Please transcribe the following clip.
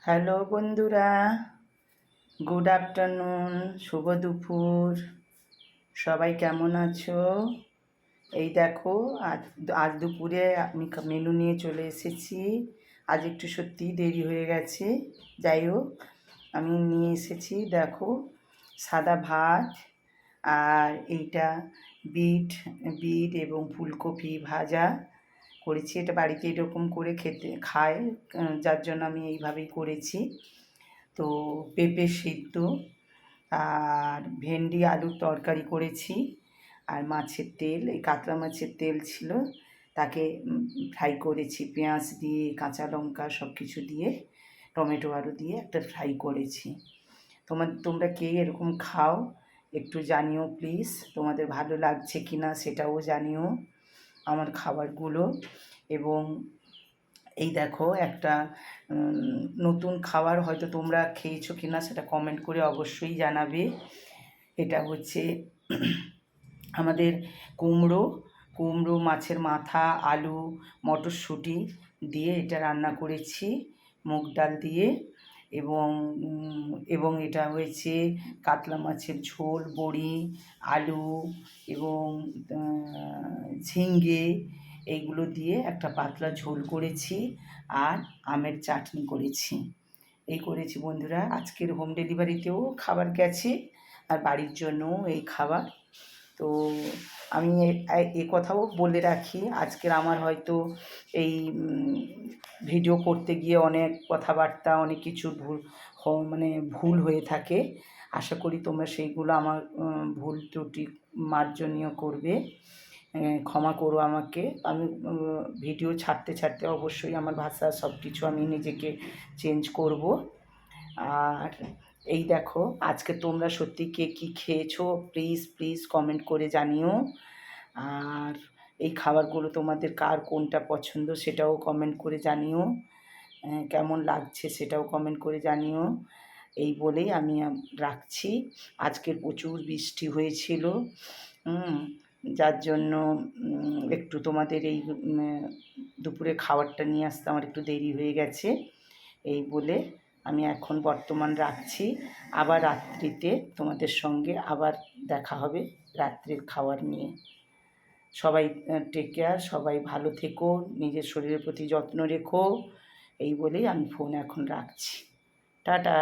Hello বন্ধুরা, good afternoon, শুভ দুপুর। সবাই কেমন আছো? এই দেখো, আজ আজ দুপুরে আমি মেনু নিয়ে চলে এসেছি। আজ একটু সত্যিই দেরি হয়ে গেছে। যাই হোক, আমি নিয়ে এসেছি, দেখো, সাদা ভাত আর এইটা বিট বিট এবং ফুলকপি ভাজা করেছি। এটা বাড়িতে এরকম করে খেতে খায়, যার জন্য আমি এইভাবেই করেছি। তো পেঁপে সিদ্ধ আর ভেন্ডি আলুর তরকারি করেছি। আর মাছের তেল, এই কাতলা মাছের তেল ছিল, তাকে ফ্রাই করেছি পেঁয়াজ দিয়ে, কাঁচা লঙ্কা সব কিছু দিয়ে, টমেটো আলু দিয়ে একটা ফ্রাই করেছি। তোমরা কে এরকম খাও একটু জানিও প্লিজ। তোমাদের ভালো লাগছে কি না সেটাও জানিও আমার খাবারগুলো। এবং এই দেখো একটা নতুন খাবার, হয়তো তোমরা খেয়েছো কি না সেটা কমেন্ট করে অবশ্যই জানাবে। এটা হচ্ছে আমাদের কুমড়ো মাছের মাথা, আলু, মটরশুঁটি দিয়ে এটা রান্না করেছি মুগ ডাল দিয়ে। এবং এবং এটা হয়েছে কাতলা মাছের ঝোল, বড়ি, আলু এবং ঝিঙ্গে, এইগুলো দিয়ে একটা পাতলা ঝোল করেছি। আর আমের চাটনি করেছি। এই করেছি বন্ধুরা। আজকের হোম ডেলিভারিতেও খাবার গেছে আর বাড়ির জন্যও এই খাবার। তো আমি এ কথাও বলে রাখি, আজকের আমার হয়তো এই ভিডিও করতে গিয়ে অনেক কথাবার্তা, অনেক কিছু মানে ভুল হয়ে থাকে। আশা করি তোমরা সেইগুলো আমার ভুল ত্রুটি মার্জনীয় করবে, ক্ষমা করো আমাকে। আমি ভিডিও ছাড়তে ছাড়তে অবশ্যই আমার ভাষা সব কিছু আমি নিজেকে চেঞ্জ করব। আর এই দেখো, আজকে তোমরা সত্যি কে কী খেয়েছো প্লিজ প্লিজ কমেন্ট করে জানিও। আর এই খাবারগুলো তোমাদের কার কোনটা পছন্দ সেটাও কমেন্ট করে জানিও। কেমন লাগছে সেটাও কমেন্ট করে জানিও। এই বলেই আমি রাখছি। আজকের প্রচুর বৃষ্টি হয়েছিল, যার জন্য একটু তোমাদের এই দুপুরে খাবারটা নিয়ে আসতে আমার একটু দেরি হয়ে গেছে। এই বলে আমি এখন বর্তমান রাখছি। আবার রাত্রিতে তোমাদের সঙ্গে আবার দেখা হবে রাত্রির খাবার নিয়ে। সবাই টেক কেয়ার, সবাই ভালো থেকো, নিজের শরীরের প্রতি যত্ন রেখো। এই বলেই আমি ফোন এখন রাখছি। টাটা।